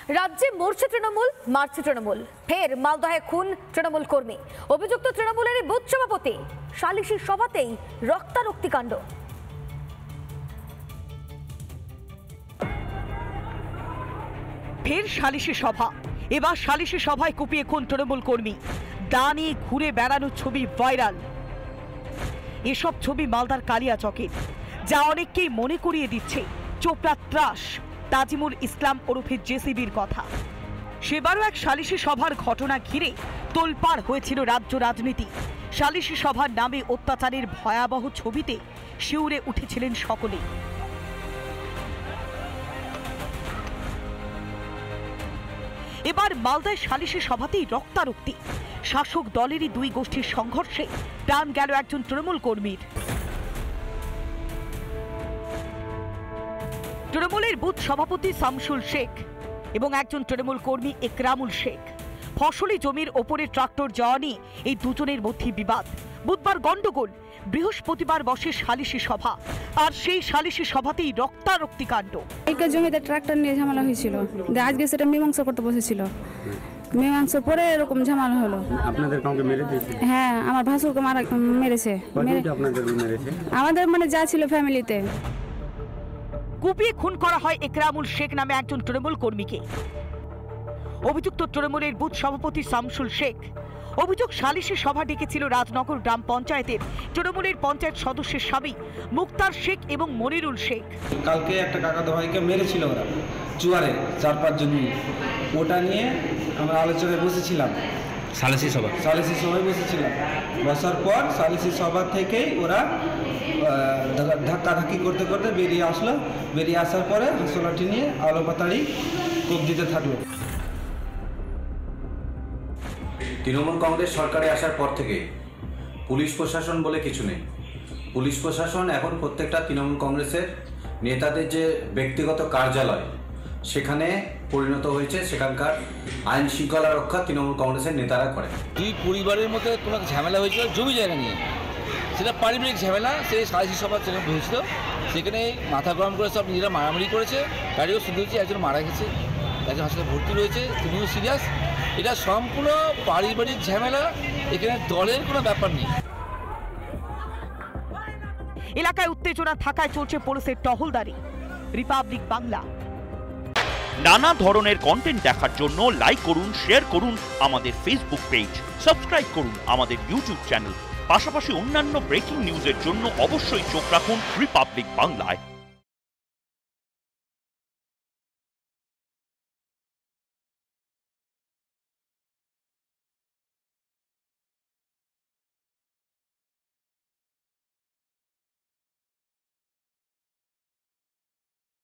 রাজ্যে মরছে তৃণমূল, মারছে তৃণমূল। ফের মালদহে খুন তৃণমূল কর্মী। অভিযুক্ত তৃণমূলের বুথ সভাপতি। সালিশি সভাতেই রক্তারক্তি কাণ্ড। ফের সালিশি সভা। এবার সালিশি সভায় কুপিয়ে খুন তৃণমূল কর্মী। দা নিয়ে ঘুরে বেড়ানোর ছবি ভাইরাল। এসব ছবি মালদার কালিয়াচকের, যা অনেককেই মনে করিয়ে দিচ্ছে চোপড়া ত্রাস তাজিমুল ইসলাম ওরফে জেসিবির কথা। সেবারও এক সালিশি সভার ঘটনা ঘিরে তোলপাড় হয়েছিল রাজ্য রাজনীতি। সালিশি সভার নামে অত্যাচারের ভয়াবহ ছবিতে শিউরে উঠেছিলেন সকলে। এবার মালদায় সালিশি সভাতেই রক্তারক্তি। শাসক দলেরই দুই গোষ্ঠীর সংঘর্ষে প্রাণ গেল একজন তৃণমূল কর্মীর। তৃণমূলের বুথ সভাপতি শামসুল শেখ এবং একজন তৃণমূল কর্মী একরামুল শেখ। ফসলি জমির ওপরে ট্রাক্টর যাওয়া নিয়ে এই দুজনের মধ্যে বিবাদ। বুধবার গন্ডগোল, বৃহস্পতিবার বসে সালিশি সভা, আর সেই সালিশি সভাতেই রক্তারক্তি কাণ্ড। এই জমিতে ট্রাক্টর নিয়ে ঝামেলা হয়েছিল, আজকে সেটা মীমাংসা করতে বসেছিল। মীমাংসা পরে এরকম ঝামেলা হলো। আপনাদের কাউকে মেরে দিয়েছে? হ্যাঁ, আমার ভাসুরকে মেরেছে। আপনাদের মেরেছে? আমাদের মানে যা ছিল ফ্যামিলিতে। কুপিয়ে খুন করা হয় একরামুল শেখ নামে একজন তৃণমূল কর্মীকে। অভিযুক্ত তৃণমূলের বুথ সভাপতি শামসুল শেখ। অভিযোগ, সালিশি সভা ডেকেছিল রাজনগর গ্রাম পঞ্চায়েতের তৃণমূলের পঞ্চায়েত সদস্যের স্বামী মুক্তার শেখ এবং মনিরুল শেখ। কালকে একটা কাকাতো ভাইকে মেরেছিল ওরা চুয়ারে 4-5 জন মিলে। ওটা নিয়ে আমরা আলোচনায় বসেছিলাম, সালিশি সভায় বসেছিলাম। বসার পর সালিশি সভা থেকেই ওরা ধাক্কাধাক্কি করতে করতে বেরিয়ে আসলো। বেরিয়ে আসার পরে হাসলাটি নিয়ে আলো পাতাড়ি কোপ দিতে থাকলো। তৃণমূল কংগ্রেস সরকারে আসার পর থেকে পুলিশ প্রশাসন বলে কিছু নেই। পুলিশ প্রশাসন এখন প্রত্যেকটা তৃণমূল কংগ্রেসের নেতাদের যে ব্যক্তিগত কার্যালয় সেখানে পরিণত হয়েছে। সেখানকার আইন শৃঙ্খলা রক্ষা তৃণমূল কংগ্রেসের নেতারা করে। দুই পরিবারের মধ্যে কোনো ঝামেলা হয়েছিল জমি জায়গা নিয়ে, সেটা পারিবারিক ঝামেলা। সেই সালিশি সভা সেখানে হয়েছিল, সেখানে মাথা গরম করে সব নিজেরা মারামারি করেছে। গাড়িও শুধু হচ্ছে, একজন মারা গেছে, একজন হাসপাতালে ভর্তি রয়েছে, তিনিও সিরিয়াস। এটা সম্পূর্ণ পারিবারিক ঝামেলা, এখানে দলের কোনো ব্যাপার নেই। এলাকায় উত্তেজনা থাকায় চলছে পুলিশের টহলদারি। রিপাবলিক বাংলা। নানা ধরনের কন্টেন্ট দেখার জন্য লাইক করুন, শেয়ার করুন আমাদের ফেসবুক পেজ, সাবস্ক্রাইব করুন আমাদের ইউটিউব চ্যানেল। পাশাপাশি অন্যান্য ব্রেকিং নিউজের জন্য অবশ্যই চোখ রাখুন রিপাবলিক বাংলায়।